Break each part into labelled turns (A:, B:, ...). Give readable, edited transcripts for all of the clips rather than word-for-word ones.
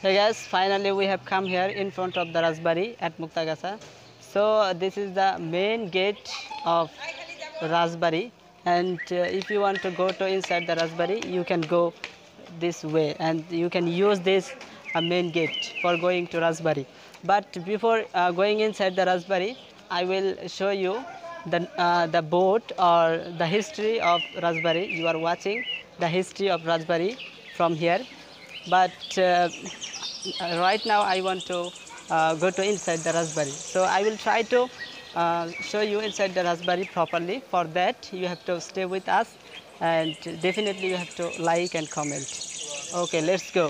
A: Hey guys, finally we have come here in front of the rajbari at Muktagasa. So this is the main gate of rajbari, and if you want to go to inside the rajbari, you can go this way, and you can use this main gate for going to rajbari. But before going inside the rajbari, I will show you the boat or the history of rajbari. You are watching the history of rajbari from here, but right now I want to go to inside the rajbari. So I will try to show you inside the rajbari properly. For that you have to stay with us, and definitely you have to like and comment. Okay, let's go.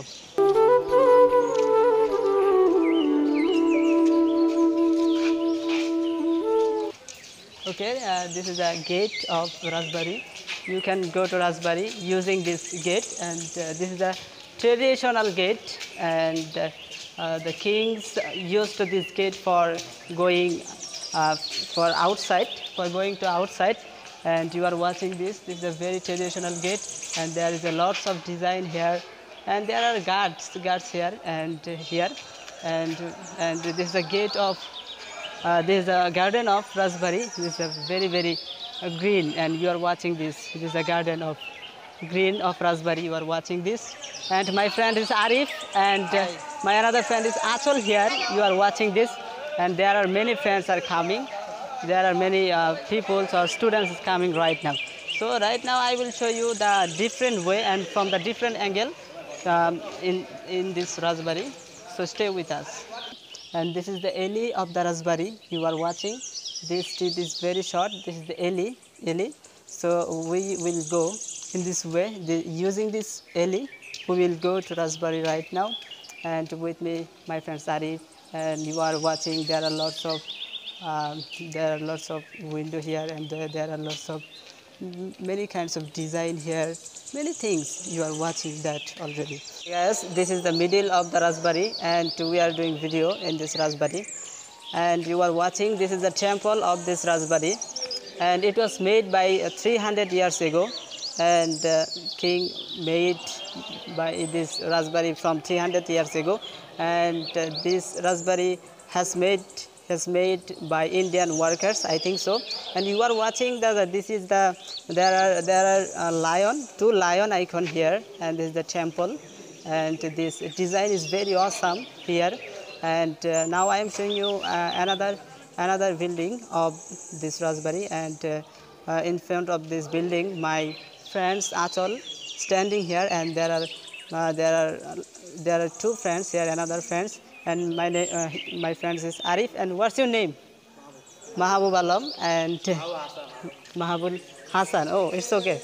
A: Okay, this is a gate of rajbari. You can go to rajbari using this gate, and this is a traditional gate, and the kings used this gate for going for outside, for going to outside. And you are watching this. This is a very traditional gate, and there is a lots of design here, and there are guards here and here, and this is a gate of this is a garden of raspberry. This is a very green, and you are watching this. It is a garden of green of raspberry. You are watching this, and my friend is Arif, and my another friend is Achol here. You are watching this, and there are many friends are coming. There are many people or students is coming right now. So right now I will show you the different way and from the different angle in this raspberry. So stay with us. And this is the alley of the raspberry you are watching. This street is very short. This is the alley. So we will go in this way. Using this alley, we will go to raspberry right now. And with me, my friend Sarif, and you are watching. There are lots of window here, and there are lots of many kinds of design here, many things. You are watching that already. Yes, this is the middle of the raspberry, and we are doing video in this raspberry, and you are watching. This is the temple of this raspberry, and it was made by 300 years ago, and king made by this raspberry from 300 years ago, and this raspberry has made by Indian workers, I think so. And you are watching this is there are two lion icon here, and this is the temple, and this design is very awesome here. And now I am showing you another building of this raspberry, and in front of this building my friends Achol standing here, and there are two friends here, another friends, and my friends is Arif. And what's your name? Mahabub Alam and Mahabul Hassan. Oh, it's okay.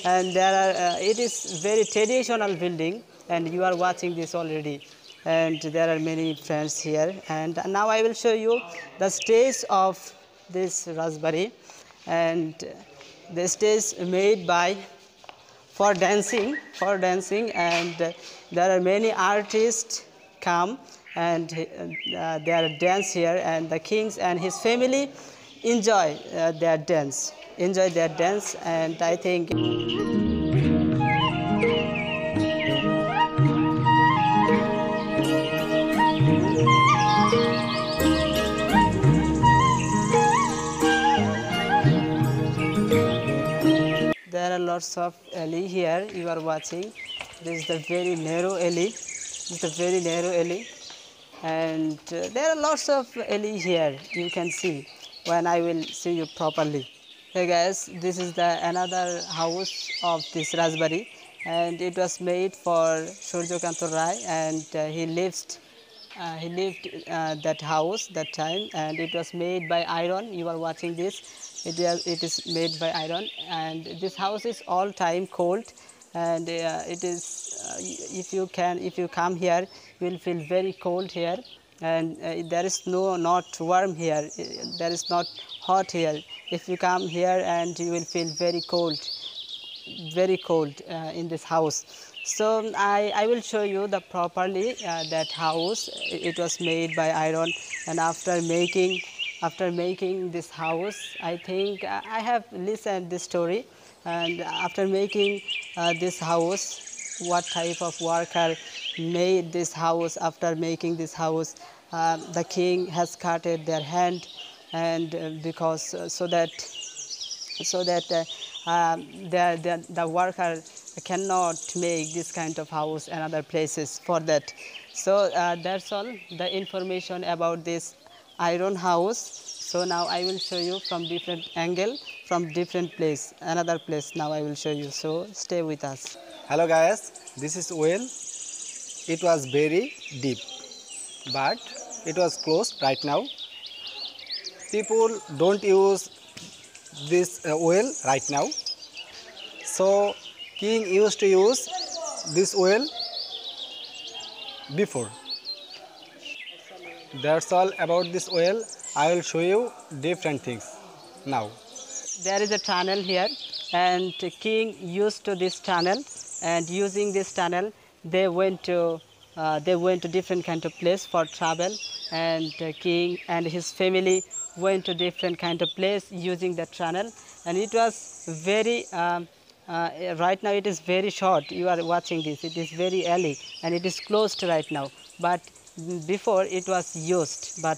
A: And there are it is very traditional building, and you are watching this already. And there are many friends here. And now I will show you the stage of this raspberry, and the stage made by for dancing, and there are many artists come, and there dance here, and the kings and his family enjoy their dance, and I think there are lots of alley here. You are watching. This is the very narrow alley. And there are lots of alley here. You can see when I will see you properly. Hey guys, this is the another house of this raspberry, and it was made for Surjokant Rai, and he lived that house that time, and it was made by iron. You are watching this. It is made by iron, and this house is all time cold, and it is if you come here, you will feel very cold here, and there is not warm here. There is not hot here. If you come here, and you will feel very cold in this house. So I will show you the properly that house. It was made by iron, and after making this house, I think I have listened this story, and after making this house, what type of worker made this house, after making this house, the king has cutted their hand, and because the worker cannot make this kind of house and other places for that. So that's all the information about this iron house. So now I will show you from different angle, from different place, another place now I will show you. So stay with us.
B: Hello guys, this is well. It was very deep, but it was closed right now. People don't use this well right now. So king used to use this well before. That's all about this well. I will show you different things now.
A: There is a tunnel here, and king used to this tunnel, and using this tunnel they went to different kind of place for travel, and king and his family went to different kind of place using the tunnel, and it was very right now it is very short. You are watching this, it is very early and it is closed right now, but before it was used, but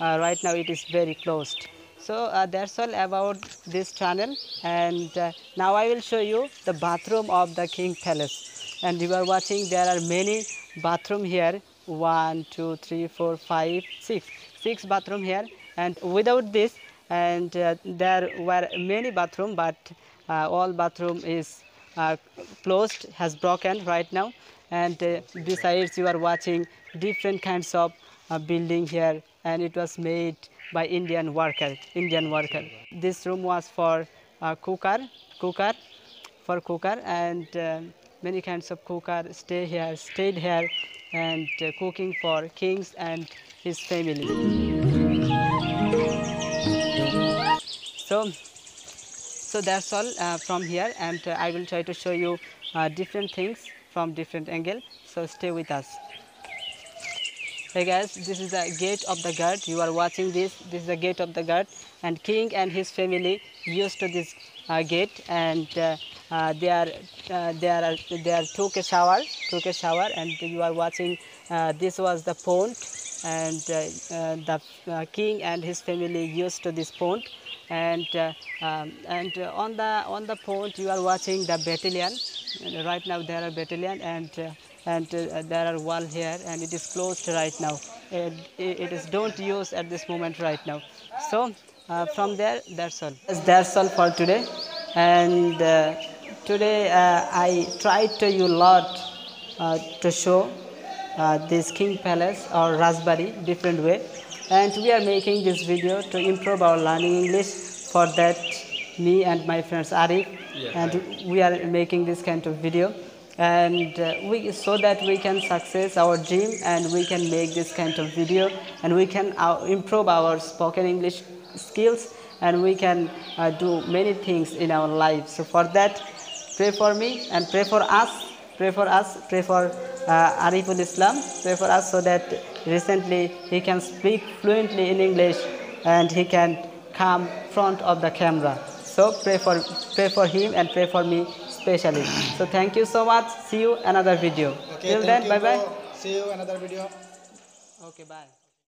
A: right now it is very closed. So that's all about this tunnel, and now I will show you the bathroom of the king palace. And you are watching, there are many bathroom here, 1 2 3 4 5 6 bathroom here, and without this, and there were many bathroom, but all bathroom is closed, has broken right now. And besides, you are watching different kinds of building here, and it was made by Indian worker. This room was for cooker, and many kinds of cooker stayed here, and cooking for kings and his family. So that's all from here, and I will try to show you different things from different angle. So stay with us. Hey guys, this is the gate of the guard. You are watching this. This is the gate of the guard, and king and his family used to this gate, and they took a shower, and you are watching. This was the pond, and the king and his family used to this pond, and on the pond you are watching the battalion. Right now there are battalion, and there are wall here, and it is closed right now. It is don't use at this moment right now. So from there, that's all. That's all for today, and today I tried to you lot to show this king palace or rajbari different way, and we are making this video to improve our learning English. For that, me and my friends Arif, and we are making this kind of video, and so that we can success our dream, and we can make this kind of video, and we can improve our spoken English skills, and we can do many things in our life. So for that, pray for me and pray for us, pray for Ariful Islam, pray for us, so that recently he can speak fluently in English and he can come front of the camera. So pray for him and pray for me especially. So thank you so much. See you another video.
B: Okay,
A: Till then, bye bye.
B: See you another video.
A: Okay, bye.